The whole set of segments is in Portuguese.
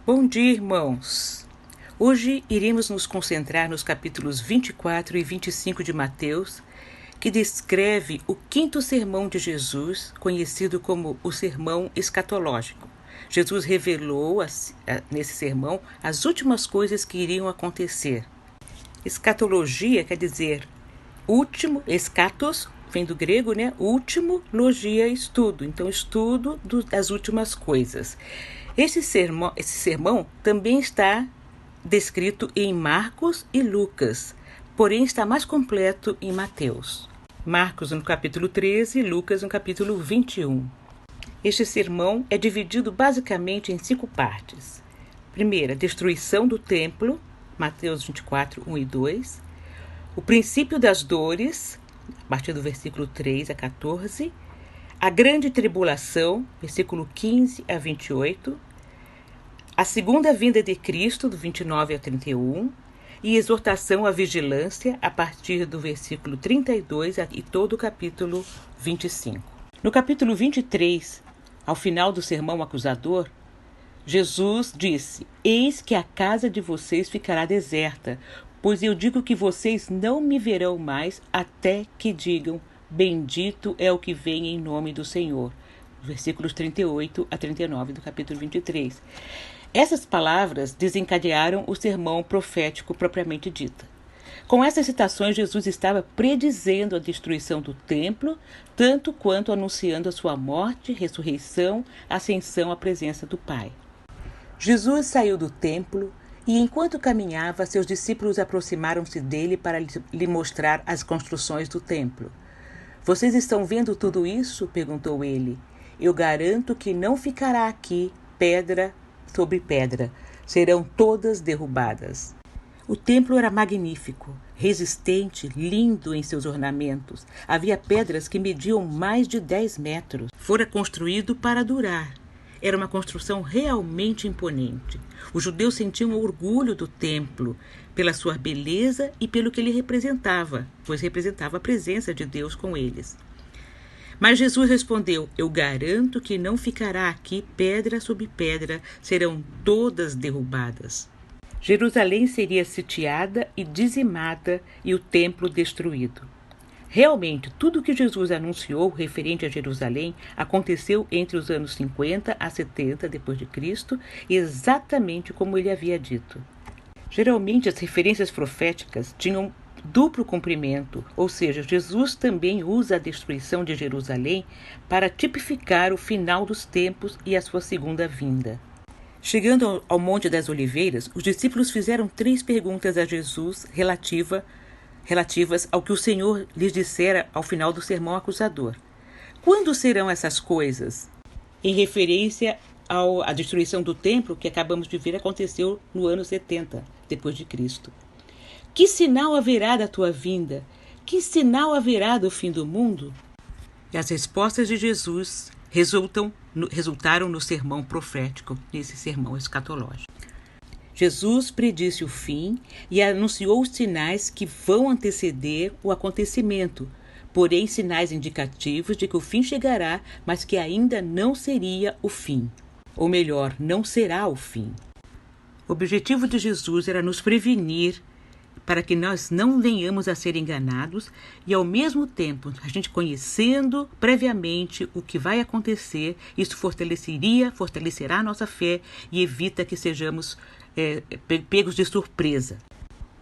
Bom dia, irmãos! Hoje iremos nos concentrar nos capítulos 24 e 25 de Mateus, que descreve o quinto sermão de Jesus, conhecido como o sermão escatológico. Jesus revelou nesse sermão as últimas coisas que iriam acontecer. Escatologia quer dizer último, escatos, vem do grego, né? Último, logia, estudo. Então, estudo das últimas coisas. Esse sermão também está descrito em Marcos e Lucas, porém está mais completo em Mateus. Marcos no capítulo 13 e Lucas no capítulo 21. Este sermão é dividido basicamente em 5 partes. Primeira, destruição do templo, Mateus 24, 1 e 2. O princípio das dores, a partir do versículo 3 a 14. A grande tribulação, versículo 15 a 28. A segunda vinda de Cristo, do 29 ao 31. E exortação à vigilância, a partir do versículo 32 e todo o capítulo 25. No capítulo 23, ao final do sermão acusador, Jesus disse: Eis que a casa de vocês ficará deserta, pois eu digo que vocês não me verão mais até que digam: Bendito é o que vem em nome do Senhor. Versículos 38 a 39 do capítulo 23. Essas palavras desencadearam o sermão profético propriamente dito. Com essas citações, Jesus estava predizendo a destruição do templo, tanto quanto anunciando a sua morte, ressurreição, ascensão à presença do Pai. Jesus saiu do templo e, enquanto caminhava, seus discípulos aproximaram-se dele para lhe mostrar as construções do templo. Vocês estão vendo tudo isso? Perguntou ele. Eu garanto que não ficará aqui pedra sobre pedra, serão todas derrubadas. O templo era magnífico, resistente, lindo em seus ornamentos. Havia pedras que mediam mais de 10 metros. Fora construído para durar. Era uma construção realmente imponente. Os judeus sentiam orgulho do templo, pela sua beleza e pelo que ele representava, pois representava a presença de Deus com eles. Mas Jesus respondeu: Eu garanto que não ficará aqui pedra sobre pedra, serão todas derrubadas. Jerusalém seria sitiada e dizimada e o templo destruído. Realmente, tudo o que Jesus anunciou referente a Jerusalém aconteceu entre os anos 50 a 70 d.C., exatamente como ele havia dito. Geralmente, as referências proféticas tinham duplo cumprimento, ou seja, Jesus também usa a destruição de Jerusalém para tipificar o final dos tempos e a sua segunda vinda. Chegando ao Monte das Oliveiras, os discípulos fizeram 3 perguntas a Jesus relativas ao que o Senhor lhes dissera ao final do sermão acusador. Quando serão essas coisas? Em referência à destruição do templo que acabamos de ver aconteceu no ano 70 depois de Cristo. Que sinal haverá da tua vinda? Que sinal haverá do fim do mundo? E as respostas de Jesus resultaram no sermão profético, nesse sermão escatológico. Jesus predisse o fim e anunciou os sinais que vão anteceder o acontecimento, porém sinais indicativos de que o fim chegará, mas que ainda não seria o fim. Ou melhor, não será o fim. O objetivo de Jesus era nos prevenir para que nós não venhamos a ser enganados e, ao mesmo tempo, a gente conhecendo previamente o que vai acontecer, isso fortalecerá a nossa fé e evita que sejamos pegos de surpresa.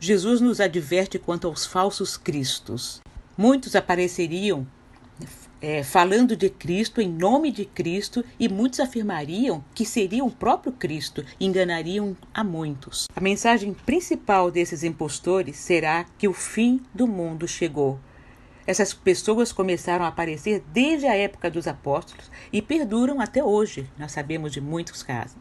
Jesus nos adverte quanto aos falsos cristos. Muitos apareceriam falando de Cristo, em nome de Cristo, e muitos afirmariam que seriam o próprio Cristo e enganariam a muitos. A mensagem principal desses impostores será que o fim do mundo chegou. Essas pessoas começaram a aparecer desde a época dos apóstolos e perduram até hoje. Nós sabemos de muitos casos,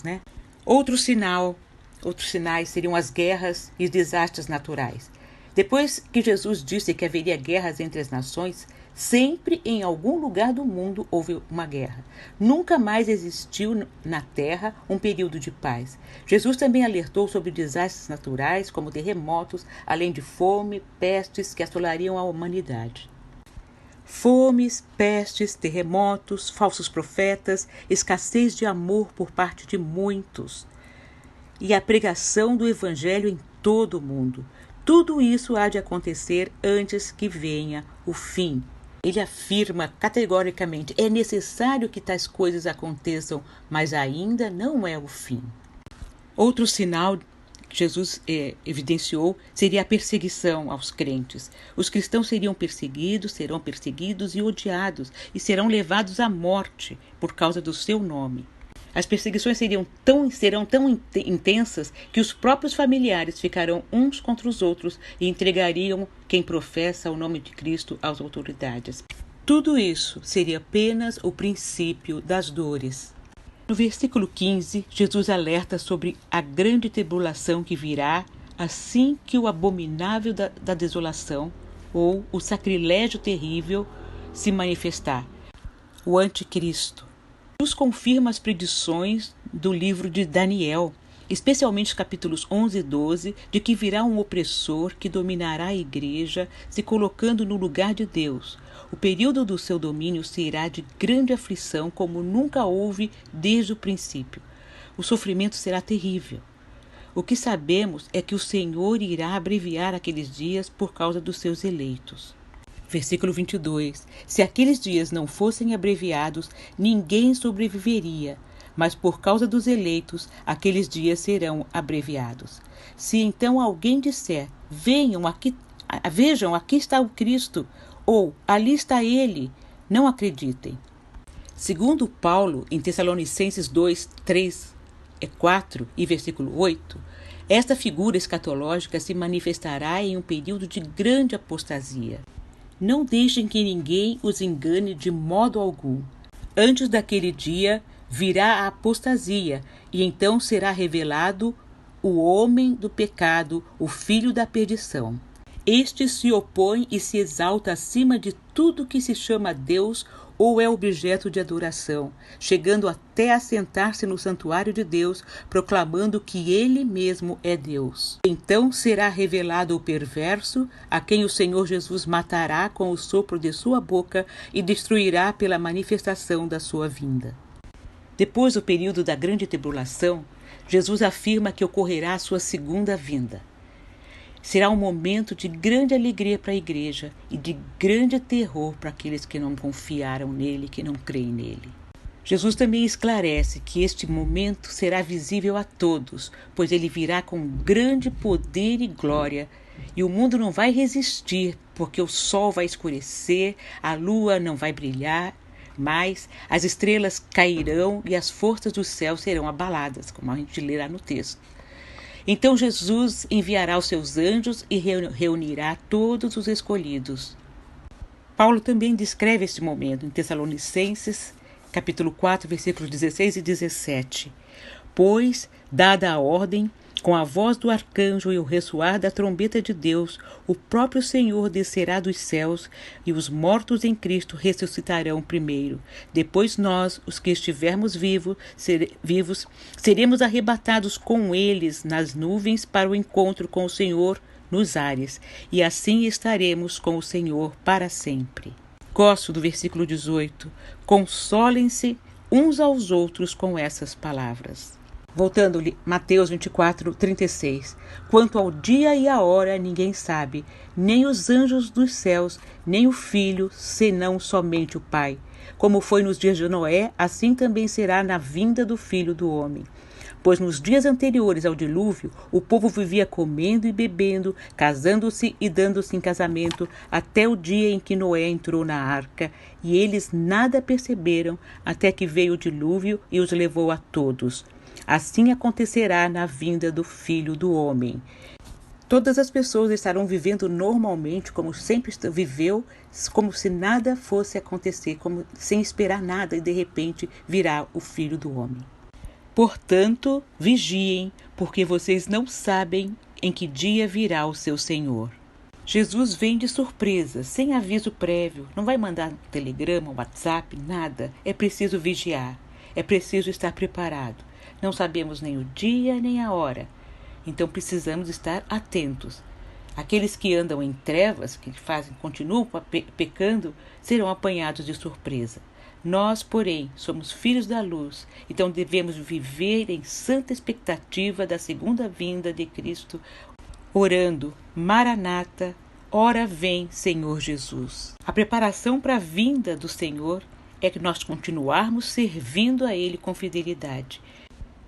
né? Outros sinais seriam as guerras e os desastres naturais. Depois que Jesus disse que haveria guerras entre as nações, sempre em algum lugar do mundo houve uma guerra. Nunca mais existiu na Terra um período de paz. Jesus também alertou sobre desastres naturais, como terremotos, além de fome, pestes que assolariam a humanidade. Fomes, pestes, terremotos, falsos profetas, escassez de amor por parte de muitos. e a pregação do Evangelho em todo o mundo. Tudo isso há de acontecer antes que venha o fim. Ele afirma categoricamente: é necessário que tais coisas aconteçam, mas ainda não é o fim. Outro sinal que Jesus evidenciou seria a perseguição aos crentes. Os cristãos serão perseguidos e odiados, e serão levados à morte por causa do seu nome. As perseguições serão tão intensas que os próprios familiares ficarão uns contra os outros e entregariam quem professa o nome de Cristo às autoridades. Tudo isso seria apenas o princípio das dores. No versículo 15, Jesus alerta sobre a grande tribulação que virá assim que o abominável da desolação, ou o sacrilégio terrível, se manifestar, o anticristo. Jesus confirma as predições do livro de Daniel, especialmente os capítulos 11 e 12, de que virá um opressor que dominará a igreja, se colocando no lugar de Deus. O período do seu domínio será de grande aflição, como nunca houve desde o princípio. O sofrimento será terrível. O que sabemos é que o Senhor irá abreviar aqueles dias por causa dos seus eleitos. Versículo 22. Se aqueles dias não fossem abreviados, ninguém sobreviveria, mas por causa dos eleitos, aqueles dias serão abreviados. Se então alguém disser: vejam, aqui está o Cristo, ou ali está ele, não acreditem. Segundo Paulo, em Tessalonicenses 2, 3, 4 e versículo 8, esta figura escatológica se manifestará em um período de grande apostasia. Não deixem que ninguém os engane de modo algum. Antes daquele dia virá a apostasia, e então será revelado o homem do pecado, o filho da perdição. Este se opõe e se exalta acima de tudo que se chama Deus ou é objeto de adoração, chegando até a sentar-se no santuário de Deus, proclamando que ele mesmo é Deus. Então será revelado o perverso, a quem o Senhor Jesus matará com o sopro de sua boca e destruirá pela manifestação da sua vinda. Depois do período da grande tribulação, Jesus afirma que ocorrerá a sua segunda vinda. Será um momento de grande alegria para a igreja e de grande terror para aqueles que não confiaram nele, que não creem nele. Jesus também esclarece que este momento será visível a todos, pois ele virá com grande poder e glória, e o mundo não vai resistir, porque o sol vai escurecer, a lua não vai brilhar, mas as estrelas cairão e as forças do céu serão abaladas, como a gente lê lá no texto. Então Jesus enviará os seus anjos e reunirá todos os escolhidos. Paulo também descreve este momento em Tessalonicenses, capítulo 4, versículos 16 e 17. Pois, dada a ordem, com a voz do arcanjo e o ressoar da trombeta de Deus, o próprio Senhor descerá dos céus, e os mortos em Cristo ressuscitarão primeiro. Depois nós, os que estivermos vivos, seremos arrebatados com eles nas nuvens para o encontro com o Senhor nos ares, e assim estaremos com o Senhor para sempre. Gosto do versículo 18. Consolem-se uns aos outros com essas palavras. Voltando-lhe, Mateus 24, 36. Quanto ao dia e à hora, ninguém sabe, nem os anjos dos céus, nem o Filho, senão somente o Pai. Como foi nos dias de Noé, assim também será na vinda do Filho do Homem. Pois nos dias anteriores ao dilúvio, o povo vivia comendo e bebendo, casando-se e dando-se em casamento, até o dia em que Noé entrou na arca, e eles nada perceberam, até que veio o dilúvio e os levou a todos. Assim acontecerá na vinda do Filho do Homem. Todas as pessoas estarão vivendo normalmente, como sempre viveu, como se nada fosse acontecer, sem esperar nada, e de repente virá o Filho do Homem. Portanto, vigiem, porque vocês não sabem em que dia virá o seu Senhor. Jesus vem de surpresa, sem aviso prévio, não vai mandar um telegrama, um WhatsApp, nada. É preciso vigiar, é preciso estar preparado. Não sabemos nem o dia nem a hora, então precisamos estar atentos. Aqueles que andam em trevas, que continuam pecando, serão apanhados de surpresa. Nós, porém, somos filhos da luz, então devemos viver em santa expectativa da segunda vinda de Cristo, orando: Maranata, ora vem, Senhor Jesus. A preparação para a vinda do Senhor é que nós continuarmos servindo a Ele com fidelidade.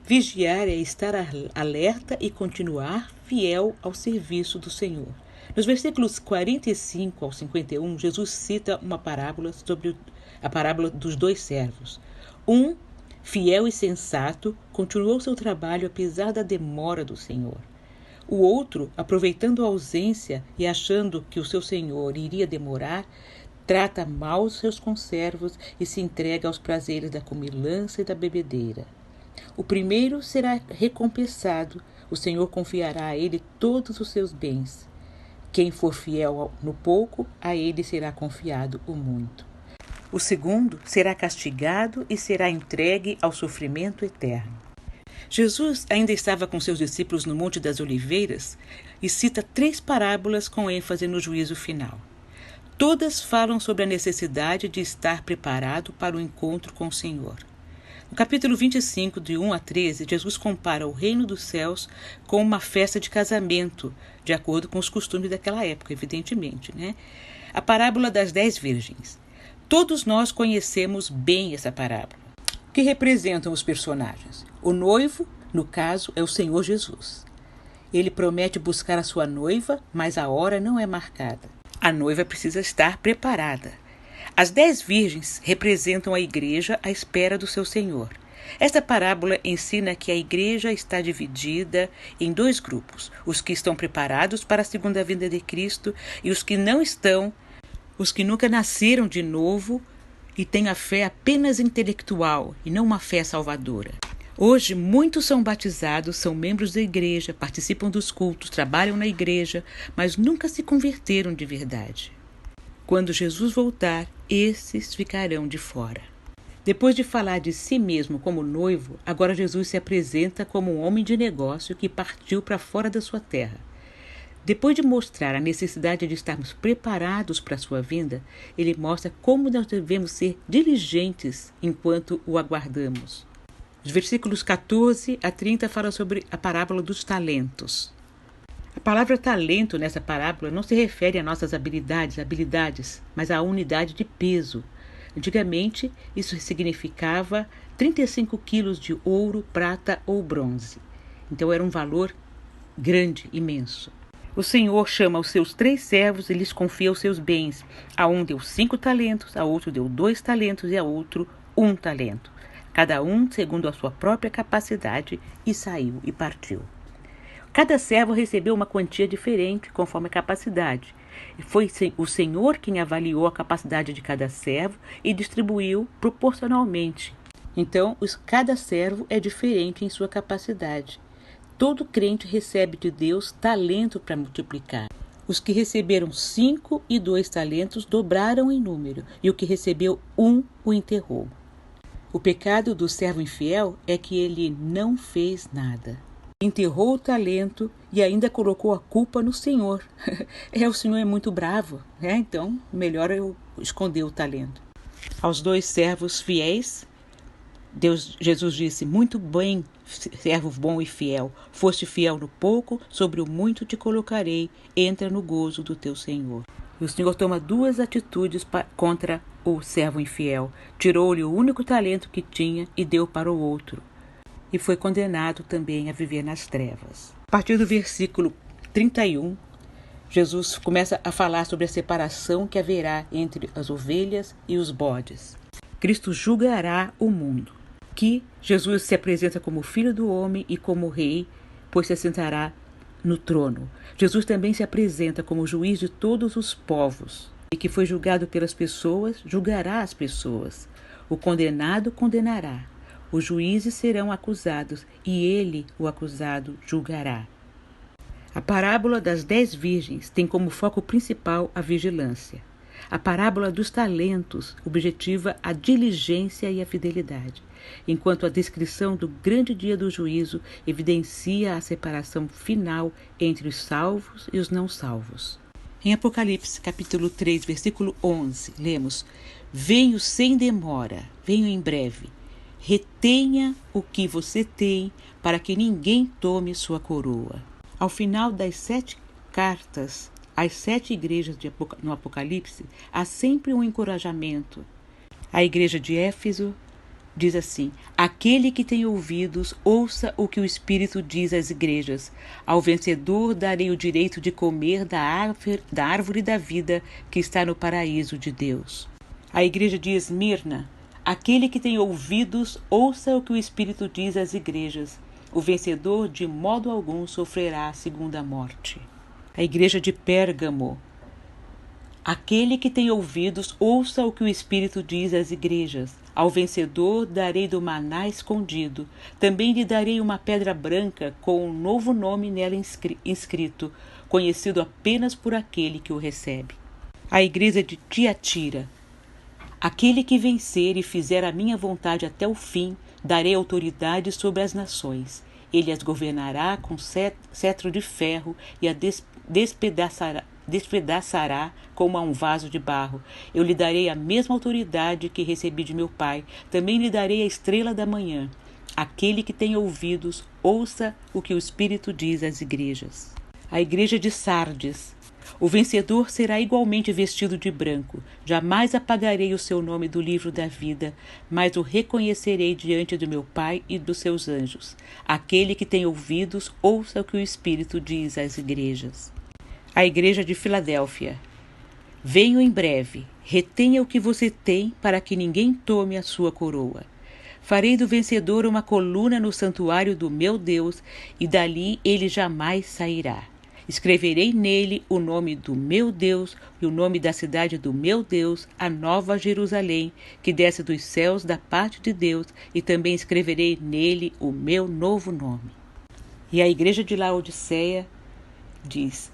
Vigiar é estar alerta e continuar fiel ao serviço do Senhor. Nos versículos 45 ao 51, Jesus cita uma parábola sobre a parábola dos dois servos. Um, fiel e sensato, continuou seu trabalho apesar da demora do Senhor. O outro, aproveitando a ausência e achando que o seu senhor iria demorar, trata mal os seus conservos e se entrega aos prazeres da comilança e da bebedeira. O primeiro será recompensado, o Senhor confiará a ele todos os seus bens. Quem for fiel no pouco, a ele será confiado o muito. O segundo será castigado e será entregue ao sofrimento eterno. Jesus ainda estava com seus discípulos no Monte das Oliveiras e cita 3 parábolas com ênfase no juízo final. Todas falam sobre a necessidade de estar preparado para o encontro com o Senhor. No capítulo 25, de 1 a 13, Jesus compara o reino dos céus com uma festa de casamento, de acordo com os costumes daquela época, evidentemente, né? A parábola das 10 virgens. Todos nós conhecemos bem essa parábola. O que representam os personagens? O noivo, no caso, é o Senhor Jesus. Ele promete buscar a sua noiva, mas a hora não é marcada. A noiva precisa estar preparada. As 10 virgens representam a igreja à espera do seu Senhor. Esta parábola ensina que a igreja está dividida em 2 grupos: os que estão preparados para a segunda vinda de Cristo e os que não estão, os que nunca nasceram de novo e têm a fé apenas intelectual e não uma fé salvadora. Hoje, muitos são batizados, são membros da igreja, participam dos cultos, trabalham na igreja, mas nunca se converteram de verdade. Quando Jesus voltar, esses ficarão de fora. Depois de falar de si mesmo como noivo, agora Jesus se apresenta como um homem de negócio que partiu para fora da sua terra. Depois de mostrar a necessidade de estarmos preparados para a sua vinda, ele mostra como nós devemos ser diligentes enquanto o aguardamos. Os versículos 14 a 30 falam sobre a parábola dos talentos. A palavra talento nessa parábola não se refere a nossas habilidades, mas à unidade de peso. Antigamente, isso significava 35 quilos de ouro, prata ou bronze. Então era um valor grande, imenso. O Senhor chama os seus 3 servos e lhes confia os seus bens. A um deu 5 talentos, a outro deu 2 talentos e a outro 1 talento. Cada um segundo a sua própria capacidade, e saiu e partiu. Cada servo recebeu uma quantia diferente conforme a capacidade. Foi o Senhor quem avaliou a capacidade de cada servo e distribuiu proporcionalmente. Então, cada servo é diferente em sua capacidade. Todo crente recebe de Deus talento para multiplicar. Os que receberam 5 e 2 talentos dobraram em número, e o que recebeu 1 o enterrou. O pecado do servo infiel é que ele não fez nada. Enterrou o talento e ainda colocou a culpa no Senhor. O Senhor é muito bravo, né? Então melhor eu esconder o talento. Aos 2 servos fiéis, Jesus disse: muito bem, servo bom e fiel. Foste fiel no pouco, sobre o muito te colocarei. Entra no gozo do teu Senhor. E o Senhor toma 2 atitudes contra o servo infiel. Tirou-lhe o único talento que tinha e deu para o outro. E foi condenado também a viver nas trevas. A partir do versículo 31, Jesus começa a falar sobre a separação que haverá entre as ovelhas e os bodes. Cristo julgará o mundo. Que Jesus se apresenta como Filho do Homem e como Rei, pois se assentará no trono. Jesus também se apresenta como juiz de todos os povos, e que foi julgado pelas pessoas, julgará as pessoas. O condenado condenará. Os juízes serão acusados, e ele, o acusado, julgará. A parábola das 10 virgens tem como foco principal a vigilância. A parábola dos talentos objetiva a diligência e a fidelidade, enquanto a descrição do grande dia do juízo evidencia a separação final entre os salvos e os não salvos. Em Apocalipse, capítulo 3, versículo 11, lemos: Venho sem demora, venho em breve. Retenha o que você tem, para que ninguém tome sua coroa. Ao final das 7 cartas às 7 igrejas no Apocalipse, há sempre um encorajamento. A igreja de Éfeso diz assim: aquele que tem ouvidos, ouça o que o Espírito diz às igrejas. Ao vencedor darei o direito de comer da árvore da vida que está no paraíso de Deus. A igreja de Esmirna: aquele que tem ouvidos, ouça o que o Espírito diz às igrejas. O vencedor de modo algum sofrerá a segunda morte. A igreja de Pérgamo: aquele que tem ouvidos, ouça o que o Espírito diz às igrejas. Ao vencedor darei do maná escondido. Também lhe darei uma pedra branca com um novo nome nela inscrito, conhecido apenas por aquele que o recebe. A igreja de Tiatira: aquele que vencer e fizer a minha vontade até o fim, darei autoridade sobre as nações. Ele as governará com cetro de ferro e a despedaçará como a um vaso de barro. Eu lhe darei a mesma autoridade que recebi de meu Pai. Também lhe darei a estrela da manhã. Aquele que tem ouvidos, ouça o que o Espírito diz às igrejas. A igreja de Sardes: o vencedor será igualmente vestido de branco. Jamais apagarei o seu nome do livro da vida, mas o reconhecerei diante do meu Pai e dos seus anjos. Aquele que tem ouvidos, ouça o que o Espírito diz às igrejas. A igreja de Filadélfia: venho em breve. Retenha o que você tem, para que ninguém tome a sua coroa. Farei do vencedor uma coluna no santuário do meu Deus, e dali ele jamais sairá. Escreverei nele o nome do meu Deus e o nome da cidade do meu Deus, a Nova Jerusalém, que desce dos céus da parte de Deus, e também escreverei nele o meu novo nome. E a igreja de Laodiceia diz: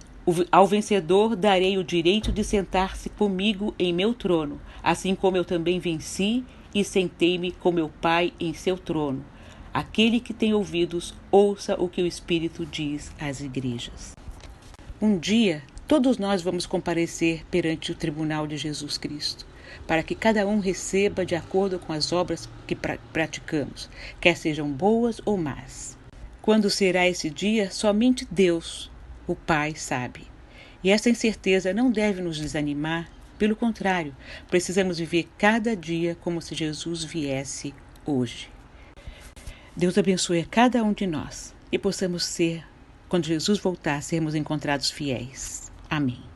ao vencedor darei o direito de sentar-se comigo em meu trono, assim como eu também venci e sentei-me com meu Pai em seu trono. Aquele que tem ouvidos, ouça o que o Espírito diz às igrejas. Um dia, todos nós vamos comparecer perante o tribunal de Jesus Cristo, para que cada um receba de acordo com as obras que praticamos, quer sejam boas ou más. Quando será esse dia, somente Deus, o Pai, sabe. E essa incerteza não deve nos desanimar, pelo contrário, precisamos viver cada dia como se Jesus viesse hoje. Deus abençoe a cada um de nós e possamos ser, quando Jesus voltar, sermos encontrados fiéis. Amém.